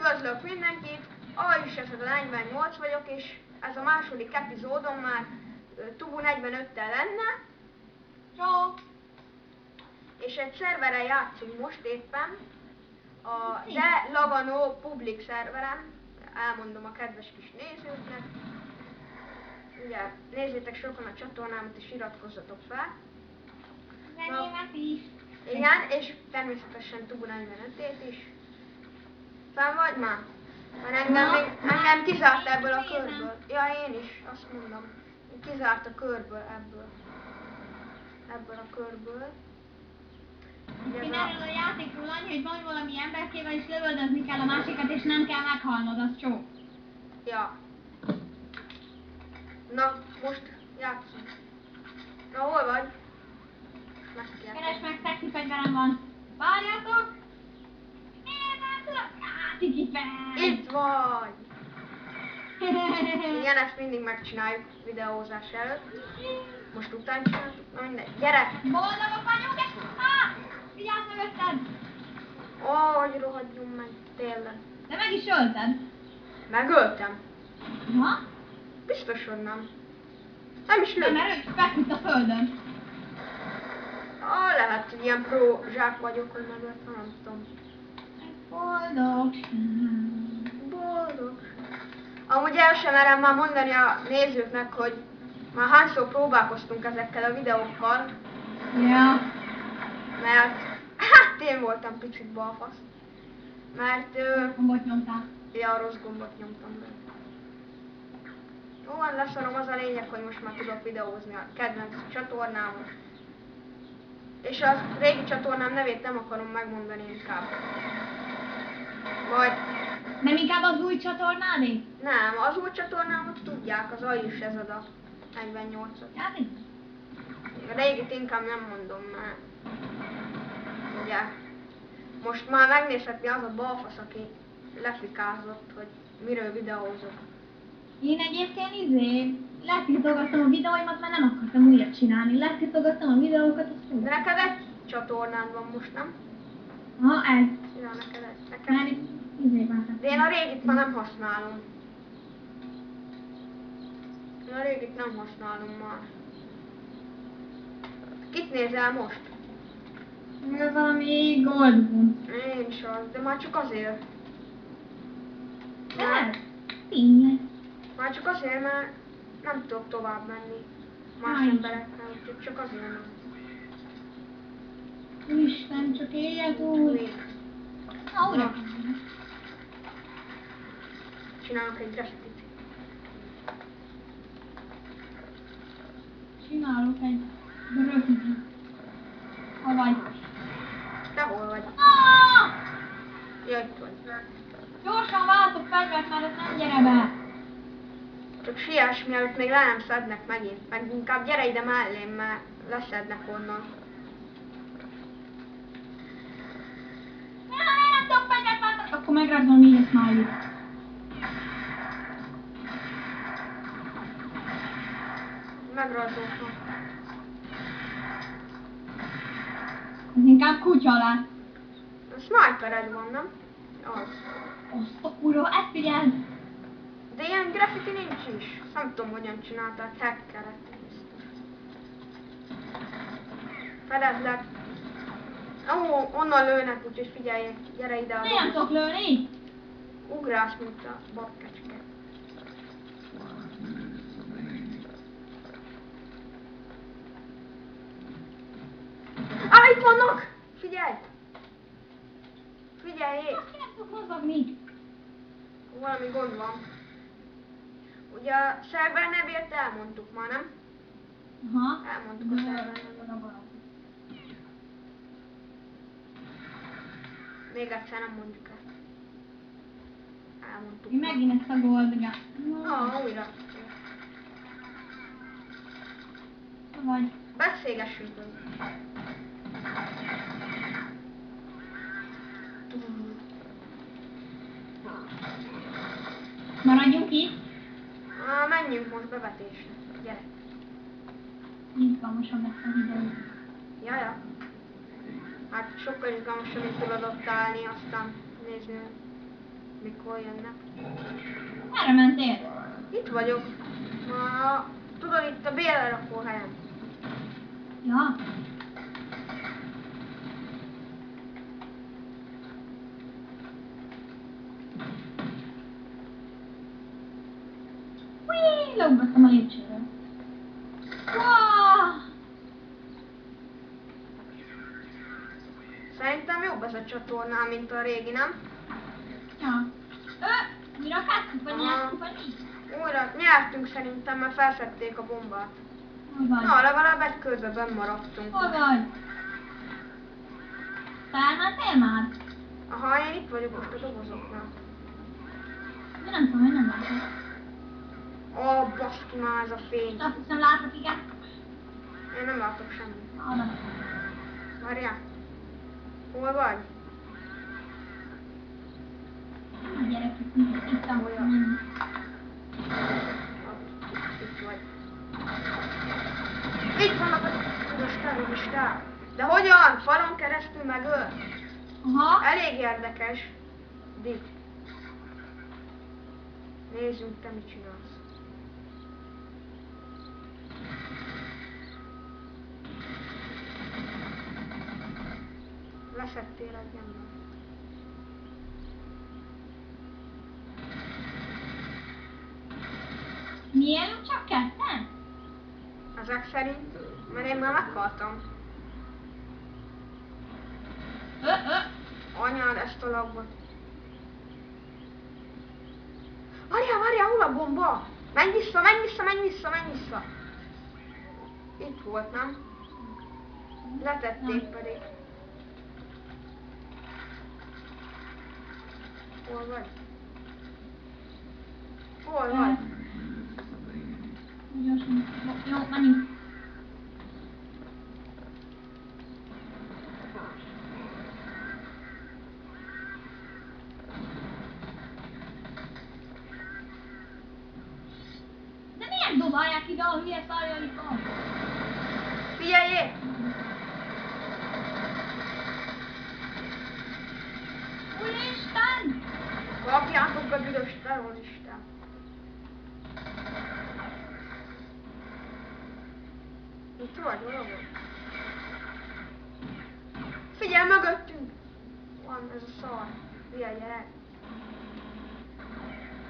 Üdvözlök mindenkit! Ahol is ez a 48 vagyok, és ez a második epizódom már Tubu 45-tel lenne. Ciao. És egy szerveren játszunk most éppen. A De Lagano Public szerveren. Elmondom a kedves kis nézőknek. Ugye, nézzétek sokan a csatornámat és iratkozzatok fel. Zenémet is. Igen, és természetesen Tubu 45-ét is. Fenn vagy már? Mert engem kizárt ebből a körből. Ja, én is, azt mondom. Kizárt a körből ebből a körből. Én erről a játékról annyi, hogy van valami emberkével és lövöldözni kell a másikat és nem kell meghalnod, az csók. Ja. Na, most játszunk. Na, hol vagy? Keresd meg, szexi fegyverem van. Várjátok! Tiki fel! Itt vagy! Igen, ezt mindig megcsináljuk videózás előtt. Most után csináltuk. Na mindegy. Gyere! Boldogok vagyunk, és... Vigyázz mögötted! Ó, hogy rohadjunk meg, tényleg. De meg is ölted. Megöltem. Ha? Biztos, hogy nem. Nem is Nem, lőtt. mert ő is feküdt a földön. Lehet, hogy ilyen pro zsák vagyok, hogy megöltem, nem tudom. Boldog. Boldog. Amúgy el sem merem már mondani a nézőknek, hogy már hányszor próbálkoztunk ezekkel a videókkal. Ja. Mert hát én voltam picit balfasz. Mert Gombot nyomtál. ja, rossz gombot nyomtam be. Jó, leszarom, az a lényeg, hogy most már tudok videózni a kedvenc csatornámon. És a régi csatornám nevét nem akarom megmondani inkább. Vagy... Nem inkább az új csatornádé? Nem, az új csatornámat tudják, az Ajus ez a 48-at. Játék? A régit inkább nem mondom, mert... Ugye... Most már megnézheti az a balfasz, aki lefikázott, hogy miről videózok. Én egyébként letitogattam a videóimat, mert nem akartam újat csinálni. Letitogattam a videókat, azt De neked egy csatornád van most, nem? Ha, ez. Ja, neked egy. Nekem... Mert itt De én a régit már nem használom. Én a régit nem használom már. Kit nézel most? Ez valami Goldboom. Én is az, de már csak azért. Ez? Tényleg. Már csak azért, mert nem tudok tovább menni más Hány? emberekkel, úgyhogy csak azért nem. Isten, csak élj túl. Na, újra. Csinálok egy grafitit. Csinálok egy grafitit. Ha vagy. Te hol vagy? Ja, itt vagy. Gyorsan váltok fegyvert, mert ez nem gyere be. Csak siess, mielőtt még le nem szednek megint. Meg inkább gyere ide mellém, mert leszednek onnan. Én nem tudok fegyvert váltani. Akkor megrázom így a smiley-t. Megrajzoltam. Ez inkább kutya lesz. A snipered van, nem? Az. Azt a kurva, ezt figyeld. De ilyen graffiti nincs is. Nem tudom, hogyan csinálták, hackeret. Fedezlek. Ó, onnan lőnek, úgyhogy figyelj, gyere ide a Nem doboz. tudok lőni. Ugrálsz, mint a bakkecske. Itt vannak! Figyelj! Figyelj! Azt nem tudok mozogni. Valami gond van. Ugye a szerver nevét elmondtuk már, nem? Aha. Elmondtuk a szerver nevét. Még egyszer nem mondjuk el. Elmondtuk. Én megint ezt a goldgát. Újra. Vagy. Beszélgessünk. Maradjunk itt. Menjünk most bevetésre. Gyere. Izgalmasabb lesz a videó. Jaja. Hát sokkal izgalmasabb, mint tudod ott állni, aztán nézni. Mikor jönnek? Merre mentél? Itt vagyok. Tudod, itt a béllerakó helyen. Ja. Hui, leugrottam a lépcsőről. Wow! Szerintem jobb ez a csatornám, mint a régi, nem? Ja. Újra kezdtük, vagy Aha. nyertük, vagy mi? Újra nyertünk szerintem, mert felszedték a bombát. Hol vagy? Na, legalább egy körbe benn maradtunk. Hol vagy? Felmentél már? Aha, én itt vagyok most a dobozoknál. De nem tudom, hogy nem látok. Ó, baszki már ez a fény. Azt hiszem látok, igen. Én nem látok semmit. Arra. Várjál. Hol vagy? A gyerek itt a Olyan. Itt vagy. Itt vannak a terroristák. De hogyan? Falon keresztül megöl? Aha. Elég érdekes. Dick. Nézzünk, te mit csinálsz. Leszettél egy ember. Miért csak ketten? Ezek szerint, mert én már meghaltam. Anyád, ezt a lagot. Várjál, hol a bomba? Menj vissza. Itt volt, nem? Letették pedig. Hol vagy? Hol vagy? Gyorsan. Jó, menjünk. De miért dobálják ide a hülye szarjaikat? Figyeljék! Úristen! Kapjátok a büdös terroristát. Itt vagy, hol vagy? Figyelj, mögöttünk! Van ez a szar. Hülye gyerek.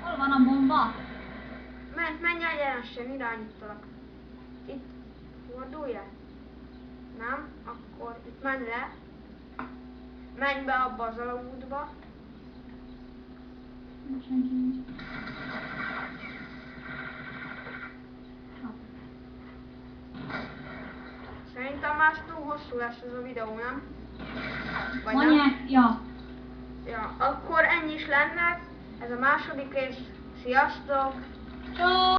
Hol van a bomba? Menj el jelensen, irányítalak. Itt fordulj el. Nem? Akkor itt menj le. Menj be abba az alagútba. Senki nincs. Szerintem már túl hosszú lesz ez a videó, nem? Vagy nem? Mondják, ja. Ja, akkor ennyi is lenne. Ez a második rész. Sziasztok! Ciao.